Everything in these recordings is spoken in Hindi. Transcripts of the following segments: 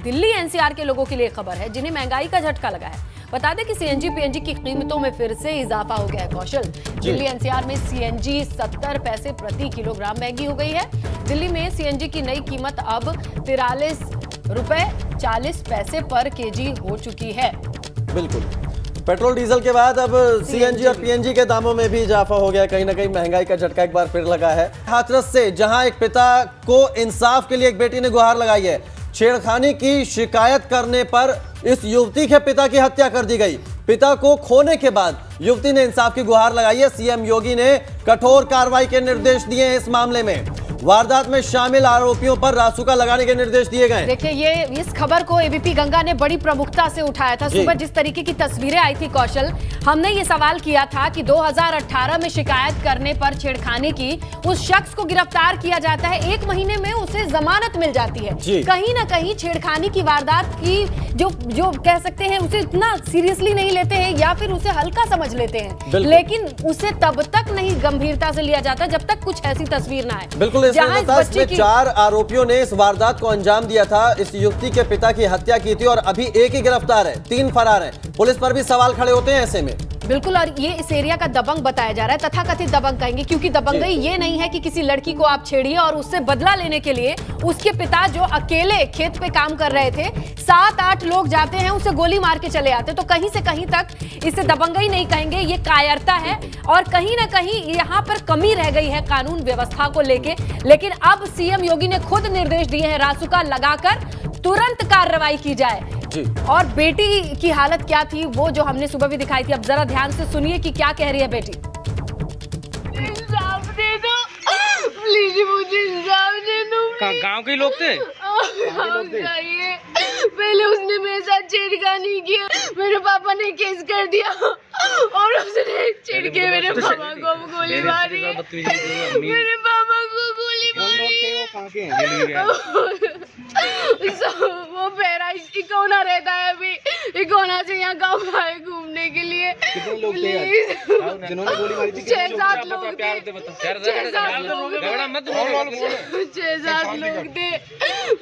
दिल्ली एनसीआर के लोगों के लिए खबर है जिन्हें महंगाई का झटका लगा है। बता दें कि सीएनजी पीएनजी की कीमतों में फिर से इजाफा हो गया है। कौशल, दिल्ली एनसीआर में सीएनजी 70 पैसे प्रति किलोग्राम महंगी हो गई है। दिल्ली में सीएनजी की नई कीमत अब 43 रुपए 40 पैसे पर केजी हो चुकी है। बिल्कुल, पेट्रोल डीजल के बाद अब सीएनजी और पीएनजी के दामों में भी इजाफा हो गया। कहीं ना कहीं महंगाई का झटका एक बार फिर लगा है। हाथरस से जहां एक पिता को इंसाफ के लिए एक बेटी ने गुहार लगाई है, छेड़खानी की शिकायत करने पर इस युवती के पिता की हत्या कर दी गई। पिता को खोने के बाद युवती ने इंसाफ की गुहार लगाई है। सीएम योगी ने कठोर कार्रवाई के निर्देश दिए हैं। इस मामले में वारदात में शामिल आरोपियों पर रासुका लगाने के निर्देश दिए गए। देखिए, ये इस खबर को एबीपी गंगा ने बड़ी प्रमुखता से उठाया था। सुबह जिस तरीके की तस्वीरें आई थी कौशल, हमने ये सवाल किया था कि 2018 में शिकायत करने पर छेड़खानी की उस शख्स को गिरफ्तार किया जाता है, 1 महीने में उसे जमानत मिल जाती है। कहीं ना कहीं छेड़खानी की वारदात की जो कह सकते हैं उसे इतना सीरियसली नहीं लेते हैं या फिर उसे हल्का समझ लेते हैं, लेकिन उसे तब तक नहीं गंभीरता से लिया जाता जब तक कुछ ऐसी तस्वीर ना आए। बिल्कुल, इसमें 4 आरोपियों ने इस वारदात को अंजाम दिया था। इस युवती के पिता की हत्या की थी और अभी एक ही गिरफ्तार है, 3 फरार हैं। पुलिस पर भी सवाल खड़े होते हैं ऐसे में। बिल्कुल, और ये इस एरिया का दबंग बताया जा रहा है, तथाकथित दबंग कहेंगे, क्योंकि दबंगई ये नहीं है कि किसी लड़की को आप छेड़िए और उससे बदला लेने के लिए उसके पिता जो अकेले खेत पे काम कर रहे थे, 7-8 लोग जाते हैं उसे गोली मार के चले आते। तो कहीं से कहीं तक इसे दबंगई नहीं कहेंगे, ये कायरता है और कहीं ना कहीं यहाँ पर कमी रह गई है कानून व्यवस्था को लेके। लेकिन अब सीएम योगी ने खुद निर्देश दिए हैं, रासुका लगाकर तुरंत कार्रवाई की जाए। और बेटी की हालत क्या थी वो जो हमने सुबह भी दिखाई थी, अब जरा ध्यान से सुनिए कि क्या कह रही है बेटी। इंसाफ दे दो प्लीज, मुझे इंसाफ दे दो। गांव के लोग थे? पहले उसने मेरे साथ छेड़खानी किया, मेरे पापा ने केस कर दिया और उसने चिढ़ के मेरे पापा को गोली मारी। मेरे पापा को गोली मारी। वो बहराइच इकोना रहता है, अभी इकोना से यहाँ गाँव आए घूमने के लिए। कितने लोग थे जिन्होंने गोली मारी थी? 6-7 लोग थे। 6-7 लोग थे।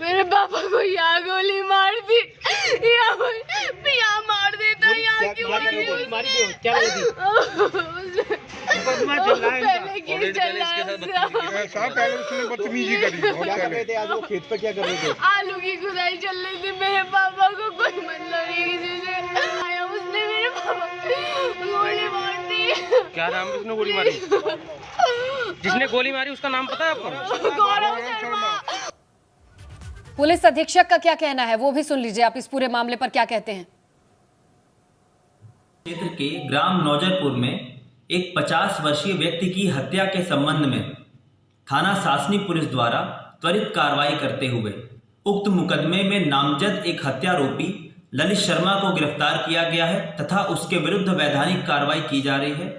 मेरे पापा को यहाँ गोली मार दी, यहाँ मार देता। यहाँ की गोली मारी क्या पहले केस चल रहा है। पहले उसने बदतमीजी करी। क्या कर रहे थे आज वो खेत पे? क्या कर रहे थे? आलू की खुदाई चल रही थी। मेरे पापा को कोई मतलब नहीं किसी से आया, उसने मेरे पापा गोली मार दी। क्या नाम है उसने गोली मारी? जिसने गोली मारी उसका नाम पता है आपको? गौरव शर्मा। पुलिस अधीक्षक का क्या कहना है वो भी सुन लीजिए आप, इस पूरे मामले पर क्या कहते हैं। क्षेत्र के ग्राम नौजरपुर में एक 50 वर्षीय व्यक्ति की हत्या के संबंध में थाना सासनी पुलिस द्वारा त्वरित कार्रवाई करते हुए उक्त मुकदमे में नामजद एक हत्यारोपी ललित शर्मा को गिरफ्तार किया गया है तथा उसके विरुद्ध वैधानिक कार्रवाई की जा रही है।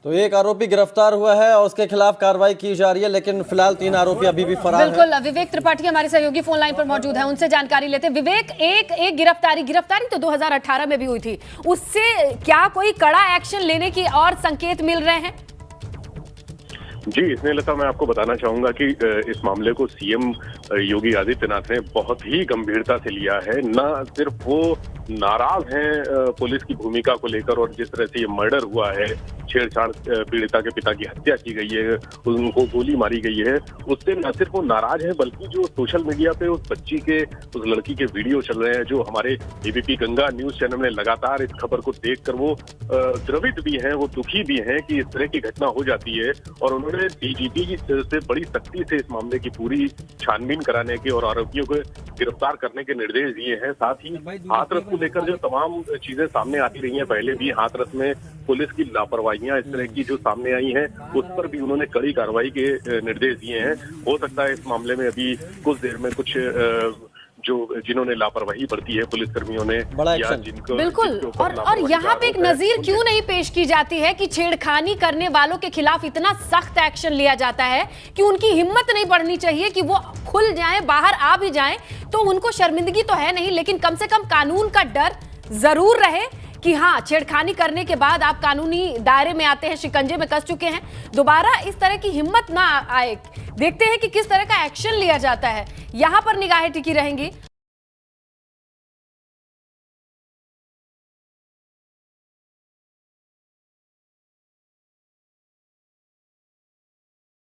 तो एक आरोपी गिरफ्तार हुआ है और उसके खिलाफ कार्रवाई की जा रही है, लेकिन फिलहाल 3 आरोपी अभी भी फरार हैं। बिल्कुल, विवेक त्रिपाठी हमारे सहयोगी फोन लाइन पर मौजूद हैं, उनसे जानकारी लेते हैं। विवेक, एक गिरफ्तारी तो 2018 में भी हुई थी, उससे क्या कोई कड़ा एक्शन लेने की और संकेत मिल रहे हैं? जी, इसमें लता मैं आपको बताना चाहूंगा कि इस मामले को सीएम योगी आदित्यनाथ ने बहुत ही गंभीरता से लिया है। न सिर्फ वो नाराज हैं पुलिस की भूमिका को लेकर और जिस तरह से ये मर्डर हुआ है, छेड़छाड़ पीड़िता के पिता की हत्या की गई है, उनको गोली मारी गई है, उससे न सिर्फ वो नाराज है बल्कि जो सोशल मीडिया पे उस बच्ची के, उस लड़की के वीडियो चल रहे हैं, जो हमारे एबीपी गंगा न्यूज चैनल ने लगातार इस खबर को देखकर वो द्रवित भी हैं, वो दुखी भी हैं कि इस तरह की घटना हो जाती है। और उन्होंने डीजीपी से बड़ी सख्ती से इस मामले की पूरी छानबीन कराने के और आरोपियों को गिरफ्तार करने के निर्देश दिए हैं। साथ ही हाथरस को लेकर जो तमाम चीजें सामने आती रही हैं, पहले भी हाथरस में पुलिस की लापरवाहियां इस तरह की जो सामने आई हैं, उस पर भी उन्होंने कड़ी कार्रवाई के निर्देश दिए हैं। हो सकता है इस मामले में अभी कुछ देर में कुछ जो जिन्होंने लापरवाही बरती है पुलिस कर्मियों ने या जिनको बिल्कुल, और यहाँ पे एक नजीर क्यों नहीं पेश की जाती है कि छेड़खानी करने वालों के खिलाफ इतना सख्त एक्शन लिया जाता है कि उनकी हिम्मत नहीं बढ़नी चाहिए कि वो खुल जाएं, बाहर आ भी जाएं तो उनको शर्मिंदगी तो है नहीं, लेकिन कम से कम कानून का डर जरूर रहे कि हाँ, छेड़खानी करने के बाद आप कानूनी दायरे में आते हैं, शिकंजे में कस चुके हैं, दोबारा इस तरह की हिम्मत ना आए। देखते हैं कि किस तरह का एक्शन लिया जाता है। यहां पर निगाहें टिकी रहेंगी।